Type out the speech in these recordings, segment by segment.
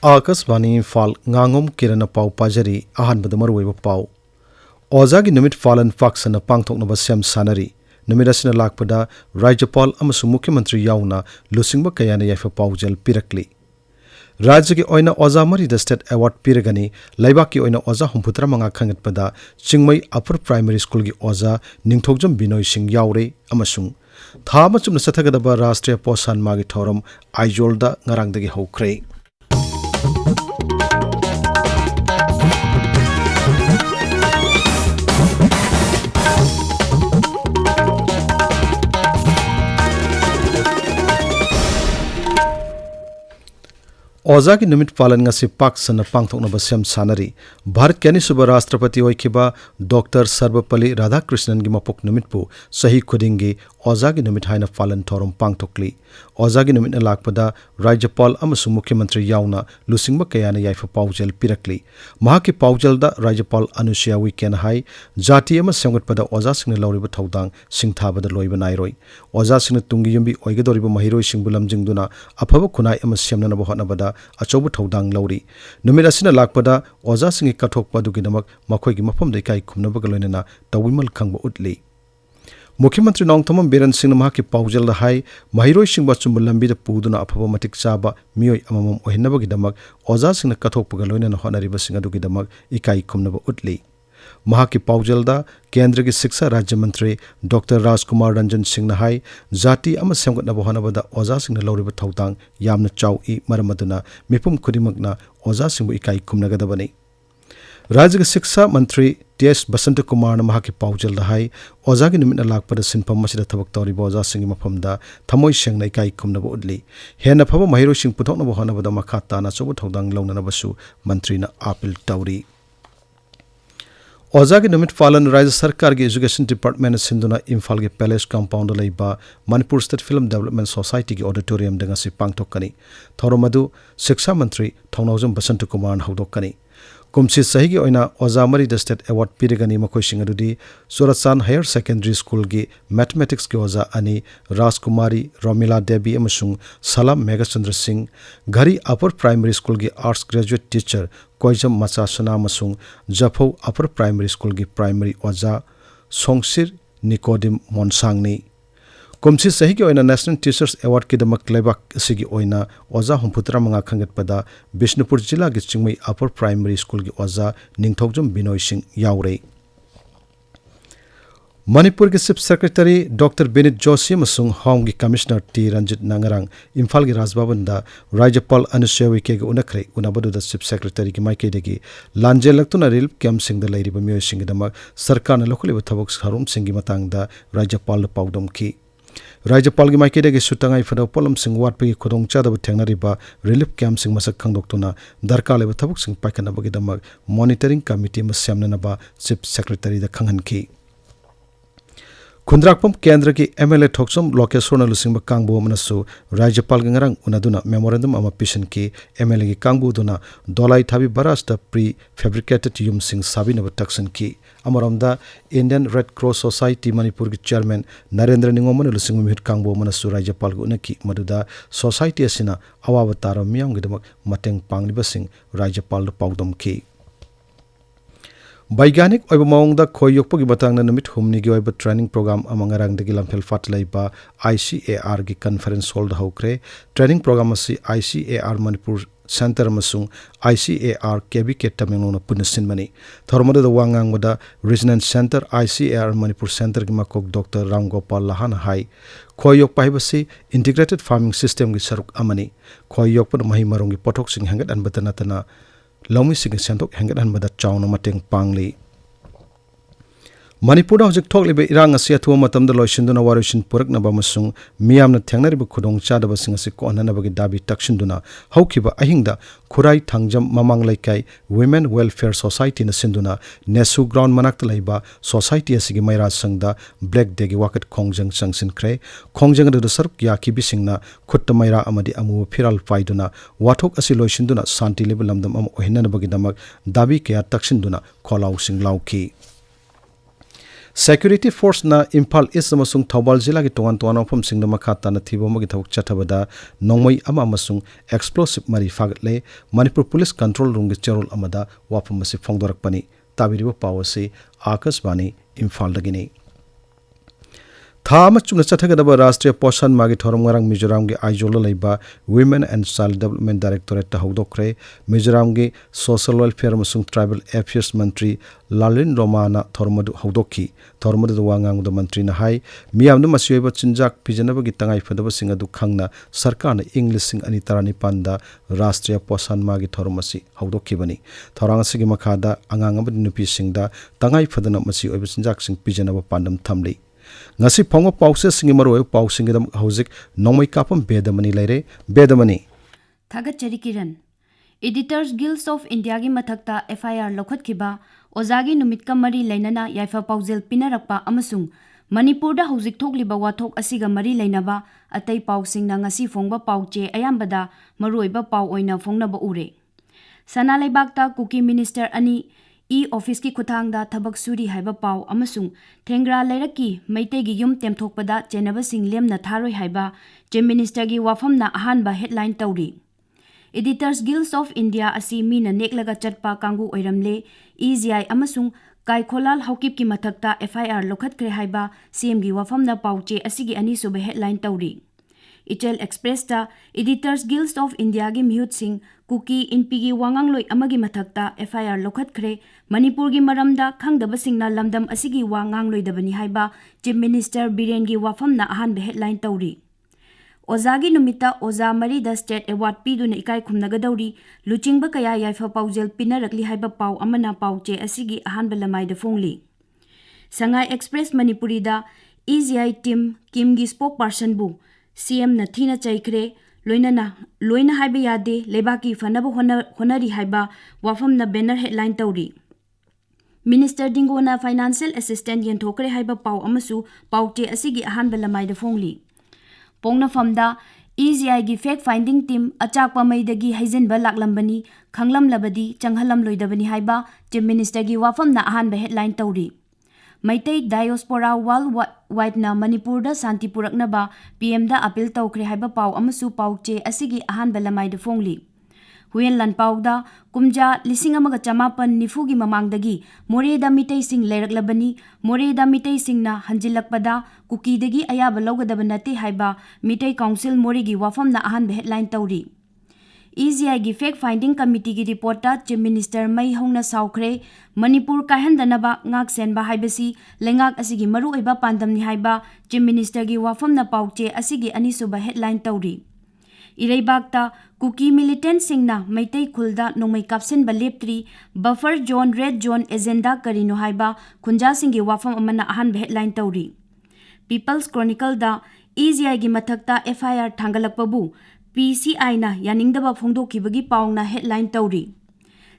Akashvani Imphal Ngangom Kiran pau pajari ahan badamaru pau Ozagi numit falan faksana pangthoknaba sem sanari numirasina lakpada Rajapal amasung Mukhyamantri yauna lusingba kayana yaifa paujal pirakli Rajya ki oina oza mari the state award piragani laibak ki oina oza humputra manga khangatpada Chingmai upper primary school ki oza ningthokjam Binoy Singh yaure amasung thama chumna sathagadaba Rashtriya Poshan magi thoram Aizolda ngarangdagi hokre Oza ki numit palan nga si pak sana pangthoknaba sem sanari Bharat Keni suba Rashtrapati oikhiba Dr. Sarvapalli Radhakrishnan gi mapok numit pu sahi khudingi Oza ki numit haina palan thorom pangthokli Oza ki numit na lakpada Rajapal amasung Mukhyamantri yauna lusingba kayana yaifa paujal pirakli mahaki paujal da Rajapal Anusuya weekend hai jati ama semgatpada Oza singna lauriba thodang singthabada loiba nairoi Oza singna tungi yumbi oigadoriba mahiroi singbu lamjingduna afaba khunai ama semnana hotnabada achobu thodang lauri numit asina lakpada Oza singi kathokpa dugidamak makhoi gi mafam dei kai khumnabaga loinana tawimal khangba utli Mukhyamantri Nongmeikapam Beran Singh mahaki paujal da hai mahiroi singba chumbu lambi da puduna afaba matik chaba mioi amamam ohinabagi damak Oza singna kathokpa loinana honariba singa dugidamak ikai khumnaba utli mahaki paujal da Kendra ki Shiksha Rajya Mantri Dr. Rajkumar Ranjan Singh hai jati ama semgatnaba honabada Oza singna lauriba thodang yamna chau I maramaduna mipum khudimakna Oza singbu ikai khumnagadabani Rajya Shiksha Mantri T.S. Basanta Kumar na mahaki paujal da hai Oza ki numit na lakpada sinpam masida thabak tawriba Oza singi mafamda thamoi sengna ikai khumnaba udli hena phaba mahiroi sing puthoknaba honabada makha tana chobu thodang launanabasu mantri na appeal tawri Oza ki numit falan Rajya Sarkar ki Education Department sinduna Imphal ki Palace Compound laiba Manipur State Film Development Society ki auditorium denga si pangthokani thoromadu Shiksha Mantri Thongnawjam Basanta Kumar hawdokkani Kumsi sahi ki oina Oza mari the state award pirigani makoi singadudi Suratsan Higher Secondary School ki Mathematics ki Oza ani Rajkumari Romila Devi amasung Salam Megachandra Singh Ghari Upper Primary School ki Arts Graduate Teacher Koijam Machasana amasung Japhau Upper Primary School ki Primary Oza Songsir Nicodim Monsangni Kumsi sahi ki oina National Teachers Award ki damak laibak sigi oina Oza humputra manga khangatpada Bishnupur Jilla ki Chingmai Upper Primary School ki Oza ningthokjam Binoy Singh yaure Manipur ki Chief Secretary Dr. Benit Joshi amasung Home ki Commissioner T. Ranjit Nangarang Imphal ki Rajbhavan da Rajapal Anusuya weekend unakre unabadu da Chief Secretary ki maikaidagi lanjelaktuna relief camp sing da lairiba miyoi sing damak sarkar na lokhaliba thabak harum singi matang da Rajapal paudom ki Rajapal ki maikaidagi sutangai fada polam sing watpagi khudong chadaba thengnariba relief camp sing masak khangdoktuna darkar leba thabuk sing paikanabagi damak monitoring committee ma semnanaba Chief Secretary da khanghanki Khundrakpam Kendra ki MLA Thoksom Lokeshwarna lusingba kangbu amanasu Rajapal ki ngarang unaduna memorandum ama pishan ki MLA ki kangbu duna dolai thabi barasta pre-fabricated yum sing sabinaba taksan ki amaramda Indian Red Cross Society Manipur ki chairman Narendra Ningomana lusingba mihut kangbu amanasu Rajapal ki unaki maduda society asina awaba tara miyam gidamak mateng pangliba sing Rajapal paudom ki Baiganik oiba maungda khoi yokpa gi batangna numit humni gi oiba training program amangarang dagi lamphel fatlaiba ICAR gi conference hold hokre training program asi ICAR Manipur Center amasung ICAR KB ke tamengona punasin mani thormada da wangang wada Resonance Center ICAR Manipur Center gi makok Dr. Ram Gopal Lahana hai khoi yokpa hibasi integrated farming system gi saruk amani khoi yokpa mahi marong gi pothok sing hangat an batana tana Laumi sing sentok hangat han bada chawna mateng pangli Manipur hojik thoklibe irang asia thua matamda loisinduna warishin puraknaba masung miyamna thengnariba khudong chadaba singasi ko ananabagi dabi takshinduna haukiba ahingda khurai thangjam mamang laikai Women Welfare Society na sinduna Nesu ground manakta laiba society asigi maira sangda black degi wakat khongjang changsin kre khongjang da saruk yaki bisingna khutta maira amadi amu phiral faiduna wathok asi loisinduna santi level lamdam am ohinanabagi damak dabi kya takshinduna kholau sing lauki Security Force na Imphal East amasung Thobal Jilla gi tongan tongan ofam singna makha tana thibo magi thawk chathabada Nongmeikapam amasung explosive mari fagle Manipur Police Control Room gi cherol amada wafam masi phongdorakpani tabiriba pawase Akashvani Imphal dagini Thama chumna chathagadaba Rashtriya Poshan Magi Thoram ngarang Mizoram gi Aijola leiba Women and Child Development Directorate ta hawdokre Mizoram gi Social Welfare amasung Tribal Affairs Mantri Lalin Romana Thormadu hawdokhi Thormadu wangang da mantri na hai miyamna masiyoba chinjak pijanaba gi tangai phadaba singa du khangna sarkarna English sing ani tarani panda Rashtriya Poshan Magi Thormasi hawdokhi bani thorang sigi makhada angang abadi nupi singda tangai phadana masiyoba chinjak sing pijanaba pandam thamli ngasi phongwa pause singi maroi pausing dam hauzik Nongmeikapam Bedamani leire Bedamani Thagat Chari Kiran Editors Guilds of India gi mathakta FIR lokhat khiba ozagi numit ka mari leinana yaifa paujel pinarakpa amasung Manipur da hauzik thokliba wathok asiga mari leinaba atai pausing na ngasi phongba pauche ayambada maroiba pau oina phongnaba ure Sana leibakta Cookie Minister ani office ki kuthangda thabak suri haiba pau amasung thengra leiraki meite gi yum temthokpada chenaba singlem na tharoi haiba Chief Minister gi wafam na ahanba headline tawri Editors Guilds of India asi mina neklaga chatpa kangu oiramle EGI amasung kai kholal haukip ki mathakta FIR lokhat kre haiba CM gi wafam na pauche asigi ani sube headline tawri Ichel Express ta Editors Guilds of India gi mihut sing Cookie inpigi wangang loi amagi mathakta FIR lokhat khre Manipur gi maramda khangdaba singna lamdam asigi wangang loi dabani haiba Chief Minister Biren gi wafam na ahan be headline tawri Ozagi numita Oza Mari da State Award piduna ikai khumnagadawri luchingba kaya yaifa paujel pinarakli haiba pau amana pauche asigi ahan belamai da fongli Sangai Express Manipuri da EGI team Kim gi spokesperson bu CM na thina chaikre loina haiba yade lebaki fanaba honari haiba wafam na banner headline tawri Minister Dingo na financial assistant yen thokre haiba pau amasu paute asigi ahan belamai da fongli pongna famda EGI gi fact finding team achakpa maidagi haijenba laklambani khanglam labadi changhalam loidabani haiba Chief Minister gi wafam na ahan be headline tawri Maitai diaspora worldwide na Manipur da Santi Puraknaba PM da appeal tawkre haiba pau amasu pauche asigi ahan belamai da fongli Huyen lan pau da kumja lisingamaga chamapan nifugi mamangdagi more da mitay sing leiraklabani more da mitay sing na hanjilakpada Cookie dagi ayaba lawgadaba nate haiba mitay council more gi wafam na ahan be headline tawri EGI gi fact finding committee gi report ta Chief Minister Mai Hongna Saukre Manipur kaihandanaba ngak senba haibasi lengak asigi maru oiba pandamni haiba Chief Minister gi wafam na pauche asigi ani suba headline tawri Ireibakta Cookie militant singna Maitai khulda Nongmeikapsen baleptri buffer zone red zone agenda karino haiba khunja singi wafam amana ahan headline tawri People's Chronicle da EGI gi mathakta FIR thangalakpabu PCI na yaningdaba phongdokibagi paungna headline tawri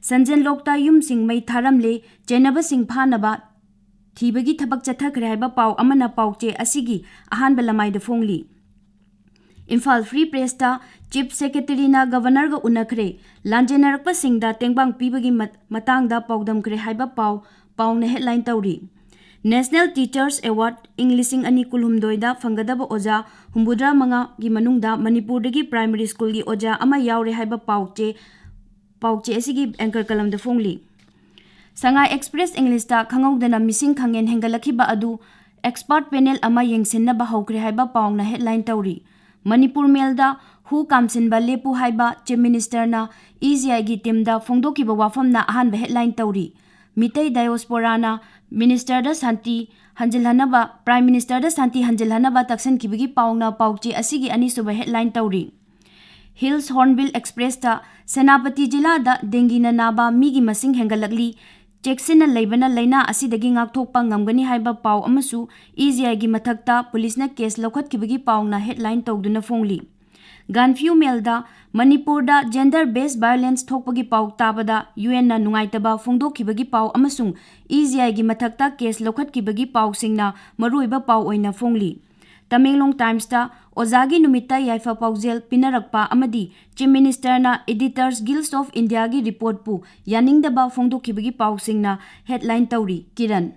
Sanjan Lokta yum sing mai tharamle chenaba sing phanaba thibagi thabak chathakre haiba pau amana pauche asigi ahan belamai da fongli Imphal Free Press ta Chief Secretary na Governor ga unakre lanjenarakpa singda tengbang pibagi matangda paudamkre haiba pauna headline tawri National Teachers Award Englishing ani kulhumdoida fangadaba oja humbudra manga gi manungda Manipur dagi primary school gi oja ama yaure haiba pauche asigi anchor kalam da fongli Sangai Express English ta khangawdana missing khangen hengalakhiba adu expert panel ama yengsinna ba hawkre haiba pauna headline tawri Manipur Mail da hu kamsinba lepu haiba Chief Minister na EGI gi team da phongdokiba wafam na ahan be headline tawri Mitai diaspora na Minister da Santi Hanjilhanaba Prime Minister da Santi Hanjilhanaba taksan kibigi paungna pauche asigi ani suba headline tawri Hills Hornbill Express ta Senapati Jilla da dengina naba migi masing hengalakli Checksina leibana leina asidagi ngakthokpa ngamgani haiba pau amasu EGI gi mathakta police na case lokhat kibigi paungna headline tawduna fongli Ganfew Mail da Manipur da gender based violence thokpagi pau tabada UN na nungaitaba phongdokhibagi pau amasung EGI gi mathakta case lokhatkibagi pau singna maruiba pau oina fongli Tamenglong Times ta Ozagi numita yaifa paujel pinarakpa amadi Chief Minister na Editors Guilds of India gi report pu yaningdaba phongdokhibagi pau singna headline tawri Kiran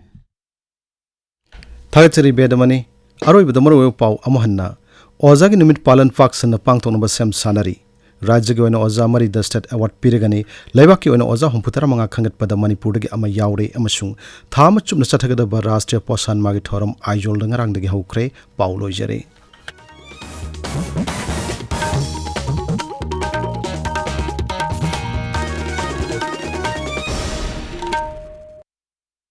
Thagachari Bedamani, Aroi Bedamaro Pau Amahana, Ozagi Numit Palan Fox and the Pangton Sam Sanari. Rajagi oina oza mari da state award pirigani laibaki oina oza humputara manga khangat pada Manipur dagi ama yaure amasung thama chupna chathagada ba Rashtriya Posan magi thoram aijol da ngarang dagi haukre Paulo Jare.